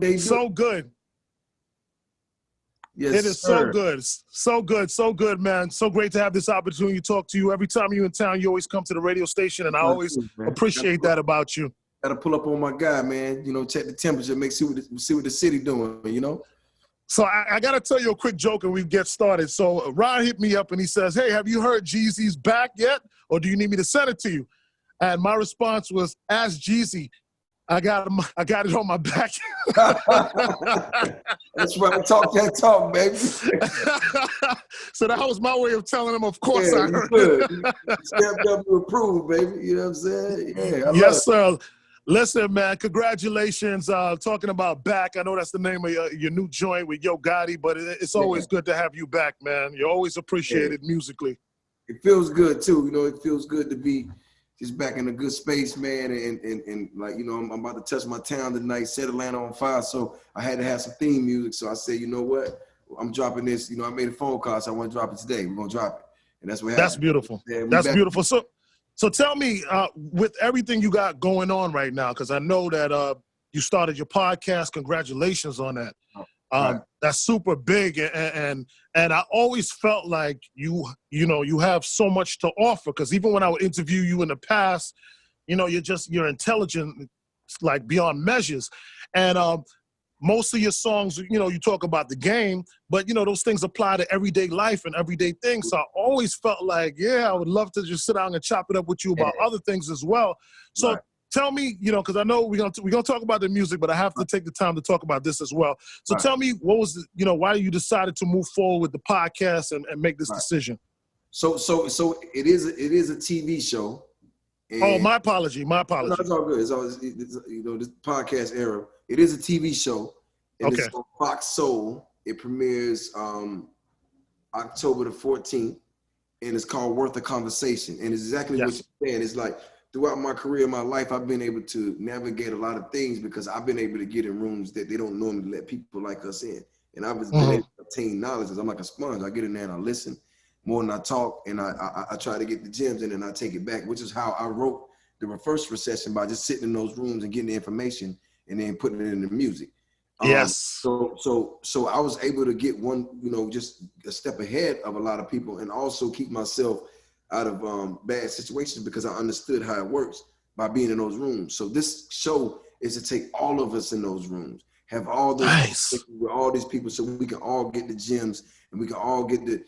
they do. So good. Yes, it is sir. so good, man. So great to have this opportunity to talk to you. Every time you're in town, you always come to the radio station, and I always appreciate that about you. Gotta pull up on my guy, man. You know, check the temperature, see what the city doing, you know? So I got to tell you a quick joke and we get started. So Ron hit me up and he says, hey, have you heard Jeezy's back yet? Or do you need me to send it to you? And my response was, ask Jeezy. I got it on my back. That's right. Talk that talk, baby. So that was my way of telling him, of course, I heard it. You stepped up to approve, baby. You know what I'm saying? Yeah, yes, sir. Listen, man, congratulations. Talking about back, I know that's the name of your new joint with Yo Gotti, but it's always good to have you back, man. You're always appreciated musically. It feels good, too. You know, it feels good to be just back in a good space, man. And like, you know, I'm about to touch my town tonight, set Atlanta on fire. So I had to have some theme music. So I said, you know what? I'm dropping this. You know, I made a phone call, so I want to drop it today. We're going to drop it. And that's what happened. That's beautiful. Yeah, that's beautiful. So tell me, with everything you got going on right now, because I know that you started your podcast. Congratulations on that. That's super big, and I always felt like you have so much to offer. Because even when I would interview you in the past, you know, you're intelligent, like beyond measures, and most of your songs, you know, you talk about the game, but, you know, those things apply to everyday life and everyday things. So I always felt like, yeah, I would love to just sit down and chop it up with you about other things as well. So tell me, you know, because I know we're gonna talk about the music, but I have to take the time to talk about this as well. So tell me, what was why you decided to move forward with the podcast and make this decision? So it is a TV show. Oh, my apology. My apology. No, it's all good. It's always, you know, this podcast era. It is a TV show, and it's on Fox Soul. It premieres October the 14th, and it's called Worth a Conversation. And it's exactly what you're saying. It's like throughout my career, my life, I've been able to navigate a lot of things because I've been able to get in rooms that they don't normally let people like us in. And I've been able to obtain knowledge because I'm like a sponge. I get in there and I listen more than I talk, and I try to get the gems in and I take it back, which is how I wrote the first recession, by just sitting in those rooms and getting the information and then putting it in the music. So I was able to get one, you know, just a step ahead of a lot of people, and also keep myself out of bad situations because I understood how it works by being in those rooms. So this show is to take all of us in those rooms, have all those with all these people, so we can all get the gems and we can all get the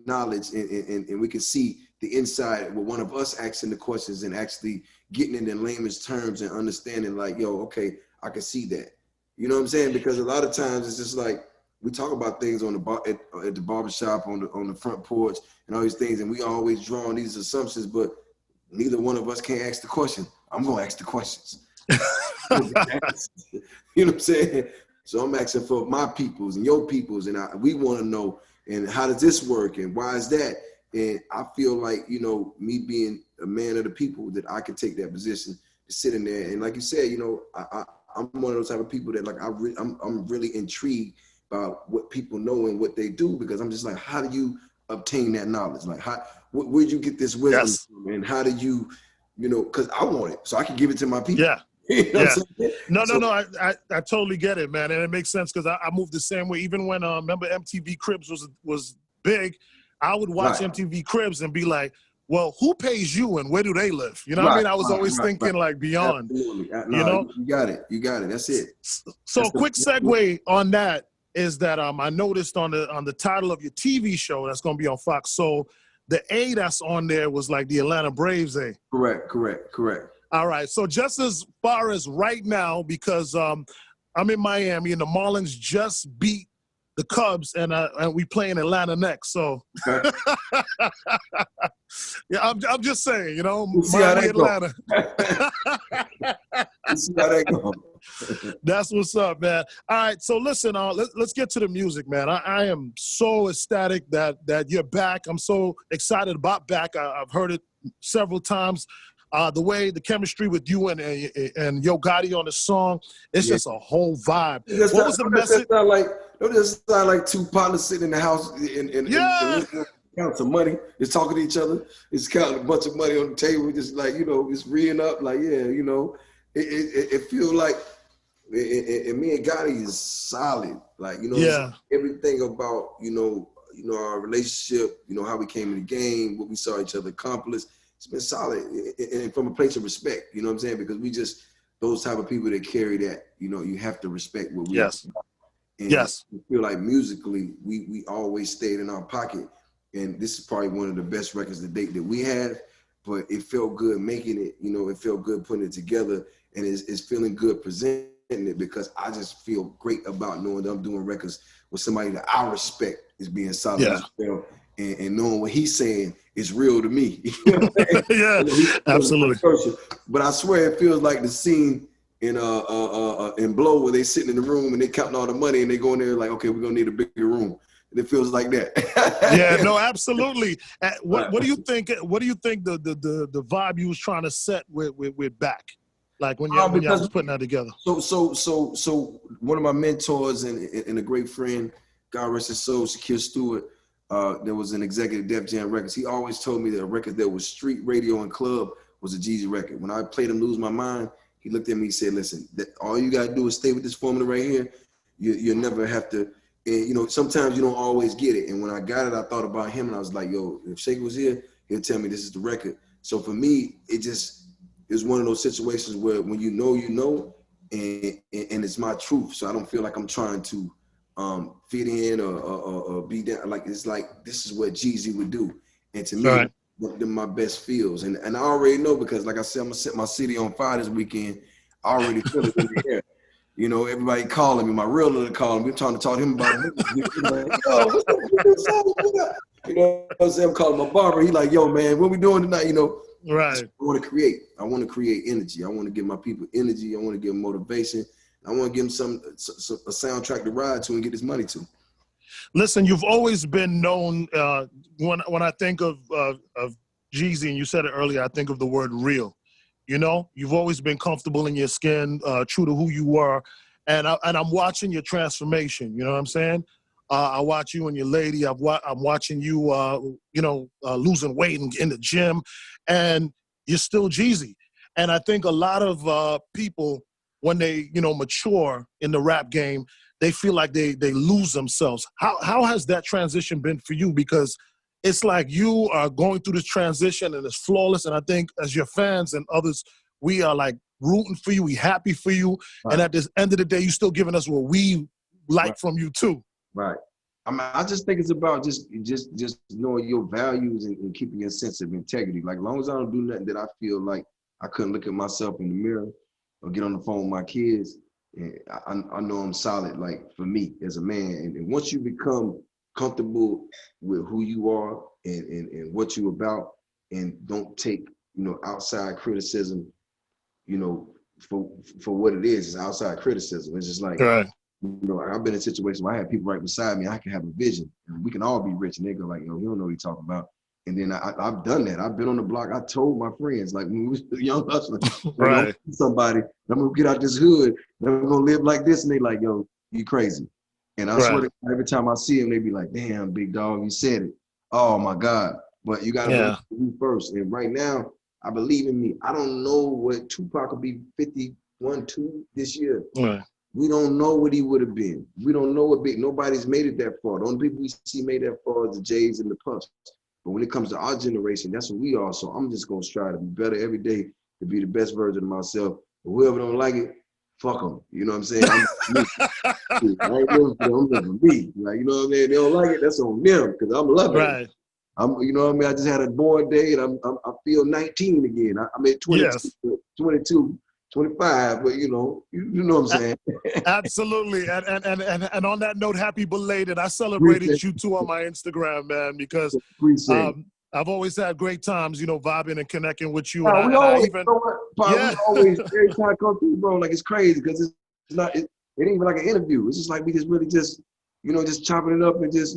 knowledge, and we can see the inside with one of us asking the questions and actually getting it in layman's terms and understanding, like, yo, okay, I can see that. You know what I'm saying? Because a lot of times it's just like we talk about things on the at the barbershop, on the front porch, and all these things, and we always draw on these assumptions, but neither one of us can ask the question. I'm gonna ask the questions. You know what I'm saying? So I'm asking for my peoples and your peoples, and we want to know, and how does this work, and why is that? And I feel like, you know, me being a man of the people, that I can take that position to sit in there. And like you said, you know, I'm one of those type of people that, like, I'm really intrigued by what people know and what they do, because I'm just like, how do you obtain that knowledge? Like, where'd you get this wisdom from? And how do you know, because I want it, so I can give it to my people. Yeah. You know what I'm saying? No, I totally get it, man, and it makes sense because I moved the same way. Even when remember MTV Cribs was big, I would watch MTV Cribs and be like, well, who pays you and where do they live? You know what I mean? I was always thinking like beyond. Absolutely. You know, you got it. That's it. So a quick segue on that is that I noticed on the title of your TV show that's going to be on Fox Soul, the A that's on there was like the Atlanta Braves A. Correct. All right. So just as far as right now, because I'm in Miami and the Marlins just beat the Cubs, and we play in Atlanta next. So yeah, I'm just saying, you know, Miami, Atlanta. See how that goes. That's what's up, man. All right, so listen, let's get to the music, man. I am so ecstatic that you're back. I'm so excited about back. I've heard it several times. The way the chemistry with you and Yo Gotti on the song, it's just a whole vibe. What was the message? Don't just sound like two partners sitting in the house and count some money, just talking to each other, just counting a bunch of money on the table, just like, you know, just reeing up, like, yeah, you know, it feels like And me and Gotti is solid. Like, you know, Yeah. everything about, our relationship, how we came in the game, what we saw each other accomplish. It's been solid, and from a place of respect. You know what I'm saying? Because we just those type of people that carry that. You have to respect what we are. Yes. And Yes. I feel like musically, we always stayed in our pocket. And this is probably one of the best records to date that we have. But it felt good making it. It felt good putting it together, and it's feeling good presenting it because I just feel great about knowing that I'm doing records with somebody that I respect is being solid as well, and knowing what he's saying is real to me. Yeah, absolutely. But I swear it feels like the scene in Blow where they sitting in the room and they counting all the money and they go in there like, okay, we're gonna need a bigger room. And it feels like that. Yeah, no, absolutely. What do you think? What do you think the vibe you was trying to set with Back? Like when y'all was putting that together. So one of my mentors and a great friend, God rest his soul, Shakir Stewart, there was an executive Def Jam Records. He always told me that a record that was street radio and club was a Jeezy record. When I played him Lose My Mind, he looked at me and said, listen, all you gotta do is stay with this formula right here. You'll never have to, and sometimes you don't always get it. And when I got it, I thought about him and I was like, yo, if Shake was here, he'll tell me this is the record. So for me, it's one of those situations where when you know, and it's my truth. So I don't feel like I'm trying to fit in or be down. Like it's like this is what Jeezy would do, and to me, they're my best feels. And I already know because, like I said, I'm gonna set my city on fire this weekend. I already feel it in the air. Everybody calling me. My realtor calling me. We're trying to talk to him about it. Like, yo, what's up? What I'm saying? I'm calling my barber. He like, yo, man, what we doing tonight? Right. I want to create. I want to create energy. I want to give my people energy. I want to give them motivation. I want to give them a soundtrack to ride to and get this money to. Listen, you've always been known. When I think of Jeezy, and you said it earlier, I think of the word real. You've always been comfortable in your skin, true to who you were, and I'm watching your transformation. You know what I'm saying? I watch you and your lady. I'm watching you, losing weight in the gym, and you're still Jeezy. And I think a lot of people, when they mature in the rap game, they feel like they lose themselves. How has that transition been for you? Because it's like you are going through this transition and it's flawless. And I think as your fans and others, we are like rooting for you. We happy for you. Right. And at the end of the day, you still giving us what we like from you too. Right. I just think it's about just knowing your values and keeping your sense of integrity. Like, as long as I don't do nothing that I feel like I couldn't look at myself in the mirror or get on the phone with my kids, and I know I'm solid, like, for me as a man. And once you become comfortable with who you are and what you're about, and don't take, outside criticism, for what it is, it's outside criticism. It's just like, right. I've been in situations where I have people right beside me. I can have a vision, and we can all be rich. And they go like, "Yo, you don't know what you're talking about." And then I've done that. I've been on the block. I told my friends, like when we was young hustlers, right, somebody, I'm gonna get out this hood. I'm gonna live like this. And they like, "Yo, you crazy." And I swear to God, every time I see them, they be like, "Damn, big dog, you said it." Oh my God! But you gotta believe in you first. And right now, I believe in me. I don't know what Tupac will be 51, 2 this year. Right. We don't know what he would have been. We don't know what nobody's made it that far. The only people we see made that far is the Jays and the Puffs. But when it comes to our generation, that's what we are. So I'm just gonna strive to be better every day, to be the best version of myself. But whoever don't like it, fuck them. You know what I'm saying? I ain't living for them. I'm living for me. Like, you know what I mean? They don't like it, that's on them, because I'm loving it. You know what I mean? I just had a board day and I feel 19 again. I'm at 22, 25, but you know what I'm saying. Absolutely, and on that note, happy belated. I celebrated you too on my Instagram, man, because I've always had great times, vibing and connecting with you. And we always, every time I come through, bro, like it's crazy because it's not, it ain't even like an interview. It's just like we just really just chopping it up and just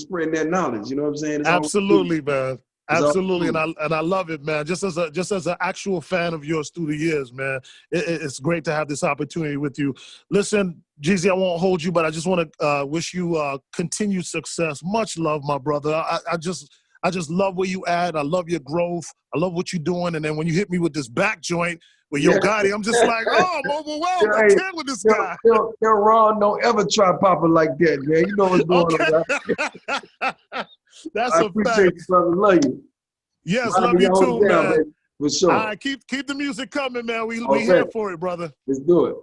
spreading that knowledge. You know what I'm saying? It's absolutely, man. Absolutely, and I love it, man. Just as an actual fan of yours through the years, man, it's great to have this opportunity with you. Listen, Jeezy, I won't hold you, but I just want to wish you continued success. Much love, my brother. I just love where you at. I love your growth. I love what you're doing. And then when you hit me with this back joint, with Yo Gotti, I'm just like, oh, I'm overwhelmed. I can't with this guy. Yo, Ron, don't ever try popping like that, man. You know what's going on. Right? That's I a appreciate fact. you, brother. Love you. Yes, love you too, man. For sure. All right, keep the music coming, man. We Okay. here for it, brother. Let's do it.